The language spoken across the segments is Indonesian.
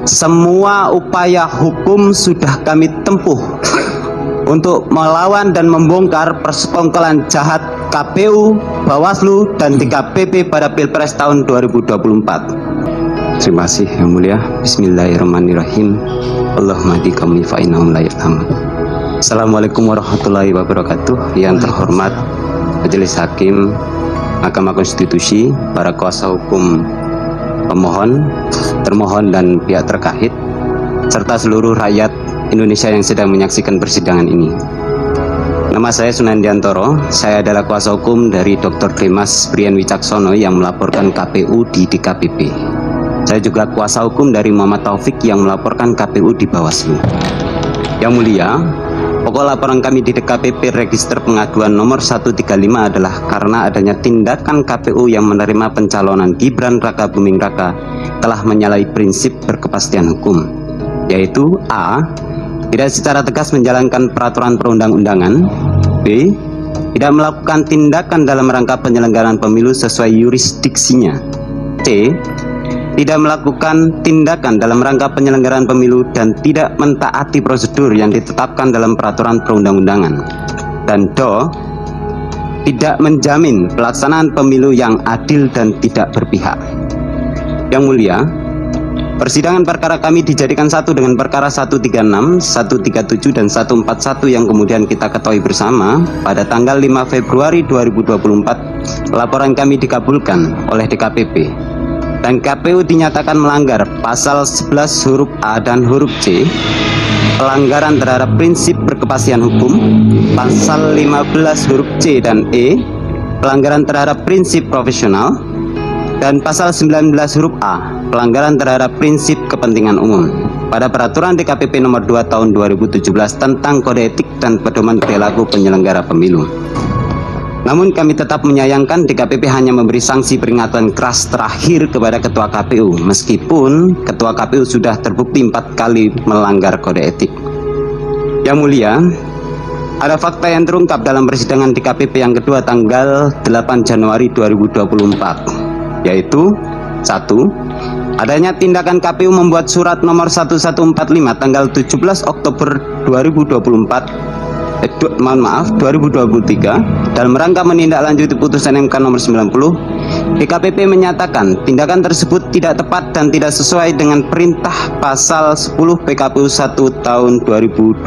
semua upaya hukum sudah kami tempuh untuk melawan dan membongkar persekongkolan jahat KPU, Bawaslu, dan DKPP pada Pilpres tahun 2024. Terima kasih Yang Mulia. Bismillahirrahmanirrahim. Allahumma hdi qaumi fa innahum la ya'lamun. Assalamualaikum warahmatullahi wabarakatuh. Yang terhormat Majelis Hakim Mahkamah Konstitusi, para kuasa hukum pemohon, termohon, dan pihak terkait, serta seluruh rakyat Indonesia yang sedang menyaksikan persidangan ini. Nama saya Sunandiantoro, saya adalah kuasa hukum dari Dr. Dimas Brian Wicaksono yang melaporkan KPU di DKPP. Saya juga kuasa hukum dari Muhammad Taufik yang melaporkan KPU di Bawaslu. Yang Mulia, pokok laporan kami di DKPP Register Pengaduan nomor 135 adalah karena adanya tindakan KPU yang menerima pencalonan Gibran Raka Buming Raka telah menyalahi prinsip berkepastian hukum, yaitu A. Tidak secara tegas menjalankan peraturan perundang-undangan, B. Tidak melakukan tindakan dalam rangka penyelenggaraan pemilu sesuai yurisdiksinya, C. Tidak melakukan tindakan dalam rangka penyelenggaraan pemilu dan tidak mentaati prosedur yang ditetapkan dalam peraturan perundang-undangan, dan D. Tidak menjamin pelaksanaan pemilu yang adil dan tidak berpihak. Yang Mulia, persidangan perkara kami dijadikan satu dengan perkara 136, 137, dan 141 yang kemudian kita ketahui bersama pada tanggal 5 Februari 2024, laporan kami dikabulkan oleh DKPP. Dan KPU dinyatakan melanggar pasal 11 huruf A dan huruf C, pelanggaran terhadap prinsip berkepastian hukum, pasal 15 huruf C dan E, pelanggaran terhadap prinsip profesional, dan pasal 19 huruf A, pelanggaran terhadap prinsip kepentingan umum pada peraturan DKPP nomor 2 tahun 2017 tentang kode etik dan pedoman perilaku penyelenggara pemilu. Namun kami tetap menyayangkan DKPP hanya memberi sanksi peringatan keras terakhir kepada Ketua KPU, meskipun Ketua KPU sudah terbukti 4 kali melanggar kode etik. Yang Mulia, ada fakta yang terungkap dalam persidangan DKPP yang kedua tanggal 8 Januari 2024, yaitu 1. Adanya tindakan KPU membuat surat nomor 1145 tanggal 17 Oktober 2023 dalam rangka menindaklanjuti putusan MK nomor 90. DKPP menyatakan tindakan tersebut tidak tepat dan tidak sesuai dengan perintah pasal 10 PKPU 1 tahun 2022.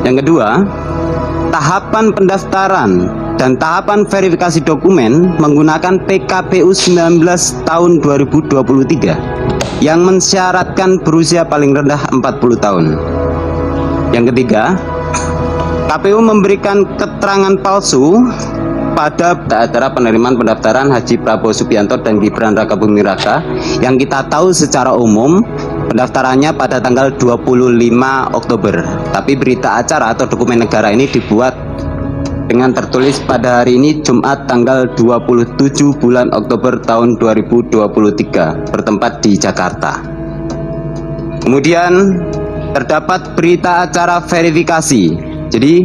Yang kedua, tahapan pendaftaran dan tahapan verifikasi dokumen menggunakan PKPU 19 tahun 2023 yang mensyaratkan berusia paling rendah 40 tahun. Yang ketiga, KPU memberikan keterangan palsu pada acara penerimaan pendaftaran Haji Prabowo Subianto dan Gibran Raka Buming Raka yang kita tahu secara umum pendaftarannya pada tanggal 25 Oktober. Tapi berita acara atau dokumen negara ini dibuat dengan tertulis pada hari ini Jumat tanggal 27 bulan Oktober tahun 2023 bertempat di Jakarta. Kemudian terdapat berita acara verifikasi. Jadi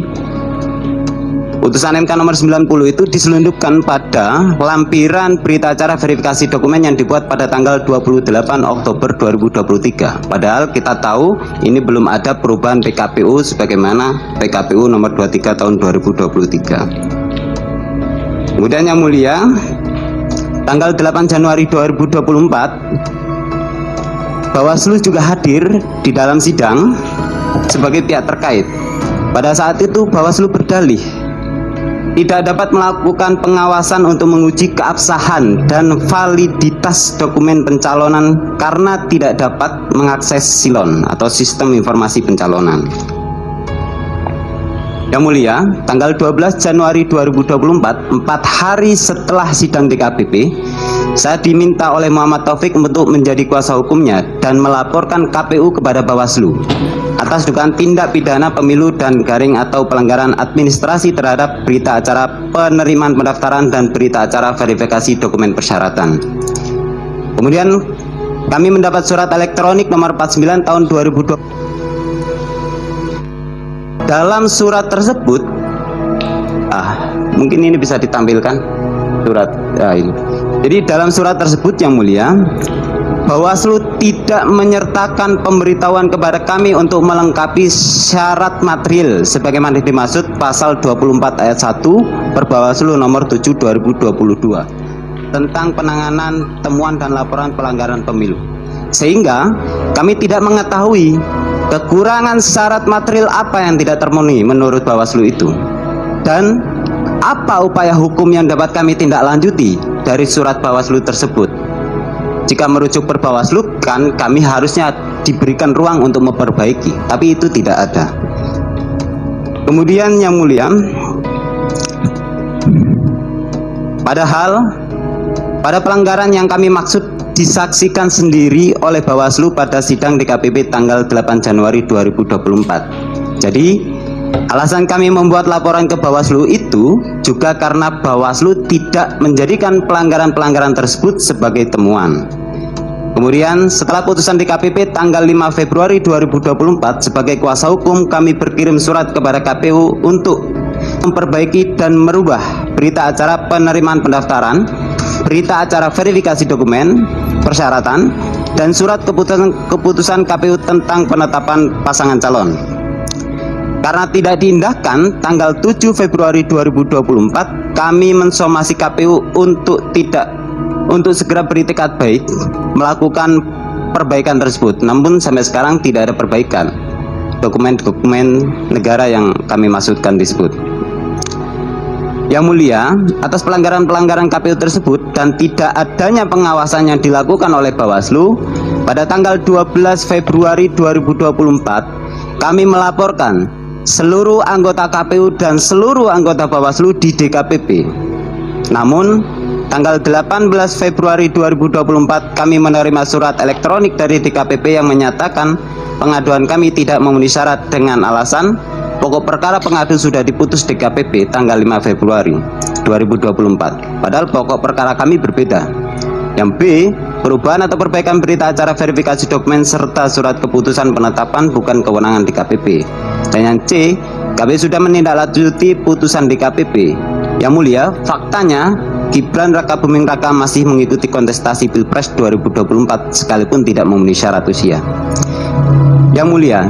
putusan MK nomor 90 itu diselundupkan pada lampiran berita acara verifikasi dokumen yang dibuat pada tanggal 28 Oktober 2023. Padahal kita tahu ini belum ada perubahan PKPU sebagaimana PKPU nomor 23 tahun 2023. Kemudian Yang Mulia, tanggal 8 Januari 2024 Bawaslu juga hadir di dalam sidang sebagai pihak terkait. Pada saat itu Bawaslu berdalih tidak dapat melakukan pengawasan untuk menguji keabsahan dan validitas dokumen pencalonan karena tidak dapat mengakses SILON atau Sistem Informasi Pencalonan. Yang Mulia, tanggal 12 Januari 2024, 4 hari setelah sidang DKPP, saya diminta oleh Muhammad Taufik untuk menjadi kuasa hukumnya dan melaporkan KPU kepada Bawaslu atas dugaan tindak pidana pemilu dan garing atau pelanggaran administrasi terhadap berita acara penerimaan pendaftaran dan berita acara verifikasi dokumen persyaratan. Kemudian kami mendapat surat elektronik nomor 49 tahun 2020. Dalam surat tersebut, mungkin ini bisa ditampilkan surat ini. Jadi dalam surat tersebut Yang Mulia, Bawaslu tidak menyertakan pemberitahuan kepada kami untuk melengkapi syarat material sebagaimana dimaksud pasal 24 ayat 1 Perbawaslu nomor 7 2022 tentang penanganan temuan dan laporan pelanggaran pemilu. Sehingga kami tidak mengetahui kekurangan syarat material apa yang tidak termenuhi menurut Bawaslu itu. Dan apa upaya hukum yang dapat kami tindak lanjuti dari surat Bawaslu tersebut? Jika merujuk per Bawaslu kan kami harusnya diberikan ruang untuk memperbaiki, tapi itu tidak ada. Kemudian Yang Mulia, padahal pada pelanggaran yang kami maksud disaksikan sendiri oleh Bawaslu pada sidang DKPP tanggal 8 Januari 2024. Jadi alasan kami membuat laporan ke Bawaslu itu juga karena Bawaslu tidak menjadikan pelanggaran-pelanggaran tersebut sebagai temuan. Kemudian setelah putusan DKPP tanggal 5 Februari 2024 sebagai kuasa hukum kami berkirim surat kepada KPU untuk memperbaiki dan merubah berita acara penerimaan pendaftaran, berita acara verifikasi dokumen, persyaratan, dan surat keputusan KPU tentang penetapan pasangan calon. Karena tidak diindahkan tanggal 7 Februari 2024, kami mensomasi KPU untuk segera beritikat baik melakukan perbaikan tersebut. Namun sampai sekarang tidak ada perbaikan dokumen-dokumen negara yang kami maksudkan disebut. Yang Mulia, atas pelanggaran-pelanggaran KPU tersebut dan tidak adanya pengawasan yang dilakukan oleh Bawaslu, pada tanggal 12 Februari 2024 kami melaporkan seluruh anggota KPU dan seluruh anggota Bawaslu di DKPP. Namun tanggal 18 Februari 2024 kami menerima surat elektronik dari DKPP yang menyatakan pengaduan kami tidak memenuhi syarat dengan alasan pokok perkara pengadu sudah diputus DKPP tanggal 5 Februari 2024. Padahal pokok perkara kami berbeda. Yang B, perubahan atau perbaikan berita acara verifikasi dokumen serta surat keputusan penetapan bukan kewenangan DKPP. Dan yang C, KPU sudah menindaklanjuti putusan DKPP. Yang Mulia, faktanya Gibran Rakabuming Raka masih mengikuti kontestasi Pilpres 2024 sekalipun tidak memenuhi syarat usia. Yang Mulia,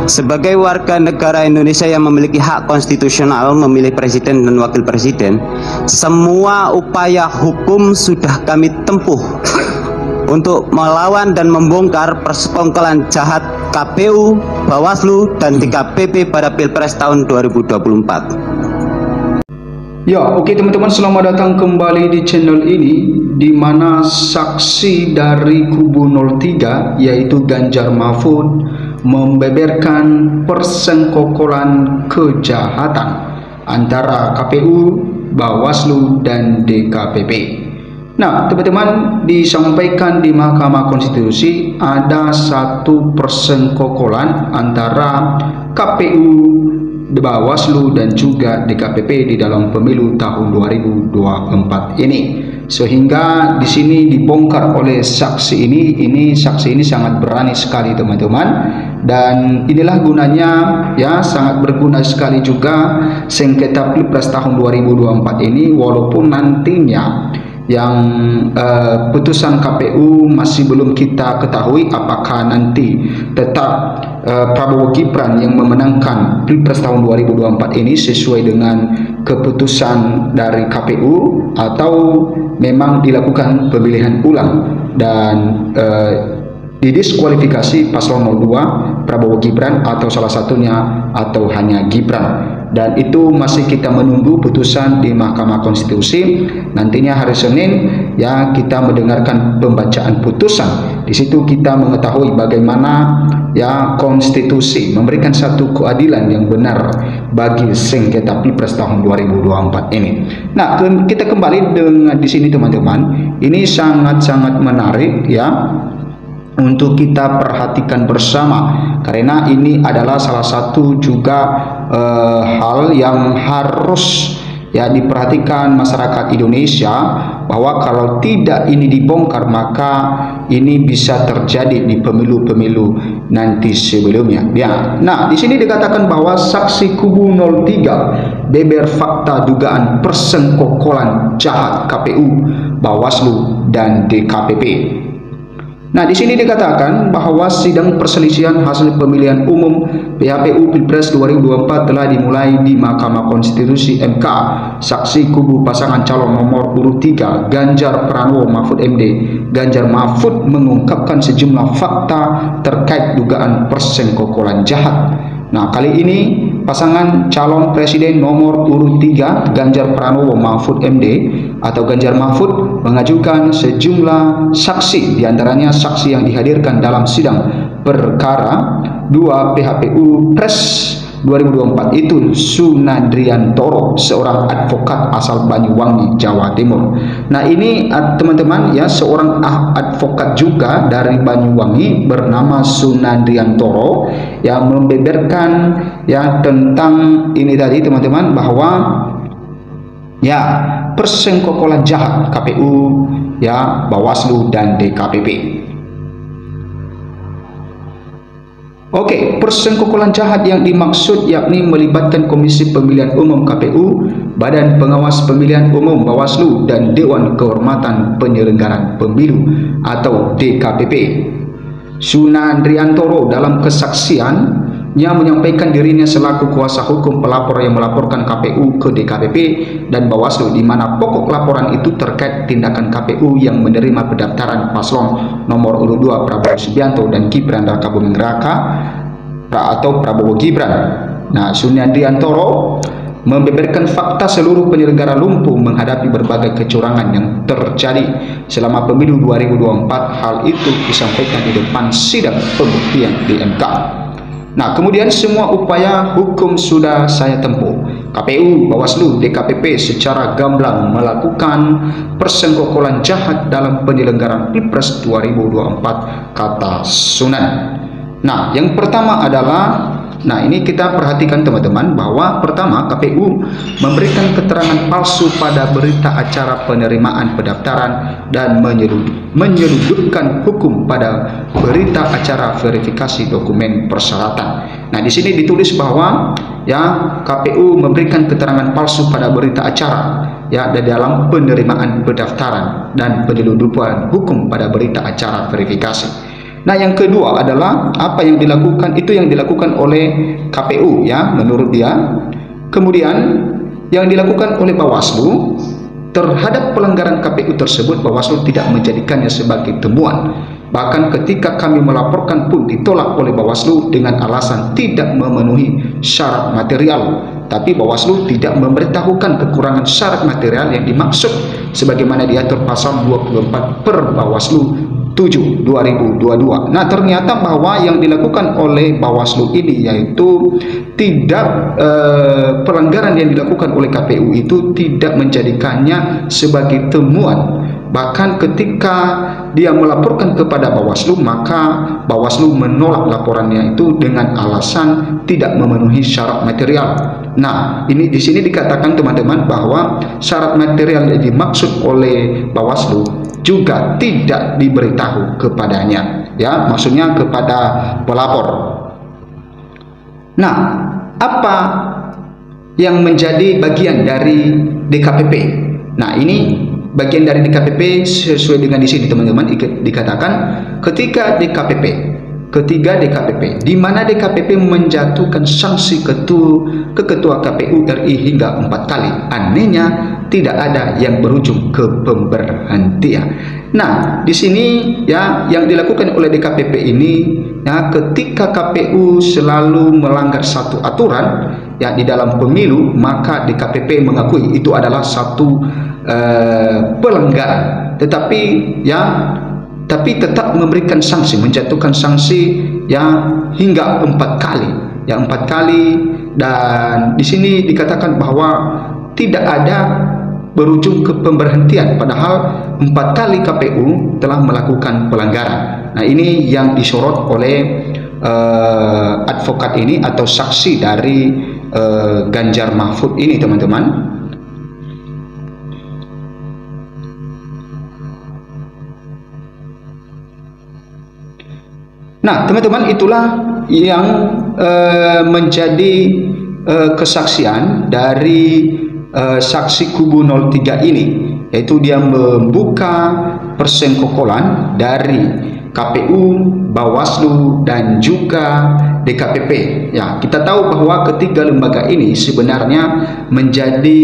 sebagai warga negara Indonesia yang memiliki hak konstitusional memilih presiden dan wakil presiden, semua upaya hukum sudah kami tempuh untuk melawan dan membongkar persekongkolan jahat KPU, Bawaslu, dan DKPP pada Pilpres tahun 2024. Ya, oke teman-teman, selamat datang kembali di channel ini, di mana saksi dari kubu 03 yaitu Ganjar Mahfud membeberkan persengkokolan kejahatan antara KPU, Bawaslu, dan DKPP. Nah, teman-teman, disampaikan di Mahkamah Konstitusi ada satu persengkokolan antara KPU, Bawaslu, dan juga DKPP di dalam pemilu tahun 2024 ini. Sehingga di sini dibongkar oleh saksi ini saksi ini sangat berani sekali teman-teman, dan inilah gunanya, ya, sangat berguna sekali juga sengketa Pilpres tahun 2024 ini, walaupun nantinya yang putusan KPU masih belum kita ketahui apakah nanti tetap Prabowo Gibran yang memenangkan Pilpres tahun 2024 ini sesuai dengan keputusan dari KPU atau memang dilakukan pemilihan ulang dan didiskualifikasi paslon 02 Prabowo Gibran atau salah satunya atau hanya Gibran. Dan itu masih kita menunggu putusan di Mahkamah Konstitusi. Nantinya hari Senin, ya, kita mendengarkan pembacaan putusan. Di situ kita mengetahui bagaimana, ya, konstitusi memberikan satu keadilan yang benar bagi sengketa Pilpres tahun 2024 ini. Nah, kita kembali dengan di sini teman-teman. Ini sangat-sangat menarik, ya, untuk kita perhatikan bersama, karena ini adalah salah satu juga hal yang harus, ya, diperhatikan masyarakat Indonesia, bahwa kalau tidak ini dibongkar maka ini bisa terjadi di pemilu-pemilu nanti sebelumnya, ya. Nah, di sini dikatakan bahwa saksi kubu 03 beber fakta dugaan persengkokolan jahat KPU, Bawaslu, dan DKPP. Nah, di sini dikatakan bahwa sidang perselisihan hasil pemilihan umum PHPU Pilpres 2024 telah dimulai di Mahkamah Konstitusi MK. Saksi kubu pasangan calon nomor urut 3 Ganjar Pranowo Mahfud MD. Ganjar Mahfud mengungkapkan sejumlah fakta terkait dugaan persengkokolan jahat. Nah, kali ini pasangan calon presiden nomor urut 3 Ganjar Pranowo Mahfud MD atau Ganjar Mahfud mengajukan sejumlah saksi, diantaranya saksi yang dihadirkan dalam sidang perkara 2 PHPU Pres 2024 itu Sunandriantoro, seorang advokat asal Banyuwangi, Jawa Timur. Nah, ini teman-teman ya, seorang advokat juga dari Banyuwangi bernama Sunandriantoro yang membeberkan ya tentang ini tadi teman-teman, bahwa ya persengkokolan jahat KPU, ya Bawaslu dan DKPP. Oke, persengkokolan jahat yang dimaksud yakni melibatkan Komisi Pemilihan Umum KPU, Badan Pengawas Pemilihan Umum Bawaslu, dan Dewan Kehormatan Penyelenggaraan Pemilu atau DKPP. Sunandriantoro dalam kesaksiannya menyampaikan dirinya selaku kuasa hukum pelapor yang melaporkan KPU ke DKPP dan Bawaslu, di mana pokok laporan itu terkait tindakan KPU yang menerima pendaftaran paslon nomor urut 2 Prabowo Subianto dan Gibran Rakabuming Raka atau Prabowo Gibran. Nah, Sunandriantoro membeberkan fakta seluruh penyelenggara lumpuh menghadapi berbagai kecurangan yang terjadi selama pemilu 2024. Hal itu disampaikan di depan sidang pembuktian di MK. Nah, kemudian semua upaya hukum sudah saya tempuh. KPU, Bawaslu, DKPP secara gamblang melakukan persengkokolan jahat dalam penyelenggaraan Pilpres 2024, kata Sunan. Nah, yang pertama adalah, nah ini kita perhatikan teman-teman, bahwa pertama KPU memberikan keterangan palsu pada berita acara penerimaan pendaftaran dan menyeludupkan hukum pada berita acara verifikasi dokumen persyaratan. Nah, di sini ditulis bahwa ya KPU memberikan keterangan palsu pada berita acara ya dalam penerimaan pendaftaran dan penyeludupan hukum pada berita acara verifikasi. Nah, yang kedua adalah apa yang dilakukan, itu yang dilakukan oleh KPU ya menurut dia. Kemudian yang dilakukan oleh Bawaslu terhadap pelanggaran KPU tersebut, Bawaslu tidak menjadikannya sebagai temuan. Bahkan ketika kami melaporkan pun ditolak oleh Bawaslu dengan alasan tidak memenuhi syarat material. Tapi Bawaslu tidak memberitahukan kekurangan syarat material yang dimaksud sebagaimana diatur pasal 24 per Bawaslu 7 2022. Nah, ternyata bahwa yang dilakukan oleh Bawaslu ini yaitu tidak pelanggaran yang dilakukan oleh KPU itu tidak menjadikannya sebagai temuan. Bahkan ketika dia melaporkan kepada Bawaslu, maka Bawaslu menolak laporannya itu dengan alasan tidak memenuhi syarat material. Nah, ini di sini dikatakan teman-teman bahwa syarat material yang dimaksud oleh Bawaslu juga tidak diberitahu kepadanya, ya, maksudnya kepada pelapor. Nah, apa yang menjadi bagian dari DKPP? Nah, ini bagian dari DKPP sesuai dengan di sini teman-teman dikatakan ketiga DKPP, di mana DKPP menjatuhkan sanksi ke ketua KPU RI hingga 4 kali. Anehnya tidak ada yang berujung ke pemberhentian. Nah, di sini ya yang dilakukan oleh DKPP ini ya, ketika KPU selalu melanggar satu aturan ya di dalam pemilu, maka DKPP mengakui itu adalah satu pelanggaran, tetapi tetap memberikan sanksi, menjatuhkan sanksi ya hingga 4 kali, ya 4 kali. Dan di sini dikatakan bahwa tidak ada berujung ke pemberhentian, padahal 4 kali KPU telah melakukan pelanggaran. Nah, ini yang disorot oleh advokat ini atau saksi dari Ganjar Mahfud ini teman-teman. Nah, teman-teman, itulah yang menjadi kesaksian dari saksi kubu 03 ini, yaitu dia membuka persengkokolan dari KPU, Bawaslu, dan juga DKPP. Ya, kita tahu bahwa ketiga lembaga ini sebenarnya menjadi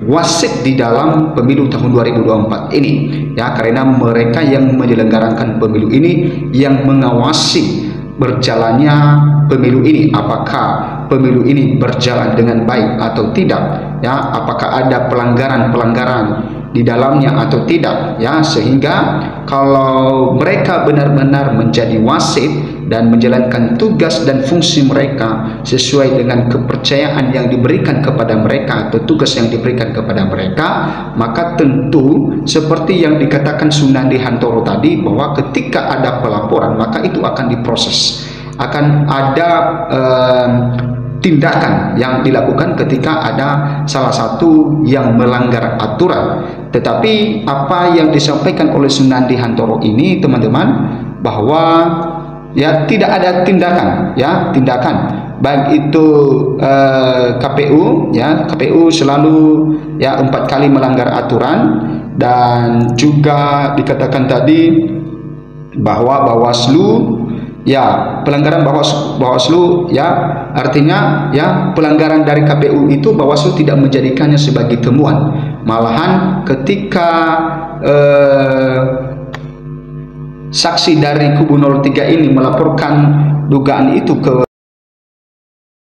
wasit di dalam pemilu tahun 2024 ini. Ya, karena mereka yang menyelenggarakan pemilu ini, yang mengawasi berjalannya pemilu ini, apakah pemilu ini berjalan dengan baik atau tidak, ya, apakah ada pelanggaran di dalamnya atau tidak, ya, sehingga kalau mereka benar-benar menjadi wasit dan menjalankan tugas dan fungsi mereka sesuai dengan kepercayaan yang diberikan kepada mereka atau tugas yang diberikan kepada mereka, maka tentu seperti yang dikatakan Sunandi Hantoro tadi, bahwa ketika ada pelaporan maka itu akan diproses, akan ada tindakan yang dilakukan ketika ada salah satu yang melanggar aturan. Tetapi apa yang disampaikan oleh Sunandi Hantoro ini, teman-teman, bahwa ya tidak ada tindakan, ya, tindakan baik itu KPU, ya, KPU selalu ya 4 kali melanggar aturan, dan juga dikatakan tadi bahwa Bawaslu, ya, pelanggaran Bawaslu, ya, artinya ya pelanggaran dari KPU itu Bawaslu tidak menjadikannya sebagai temuan, malahan ketika saksi dari kubu 03 ini melaporkan dugaan itu ke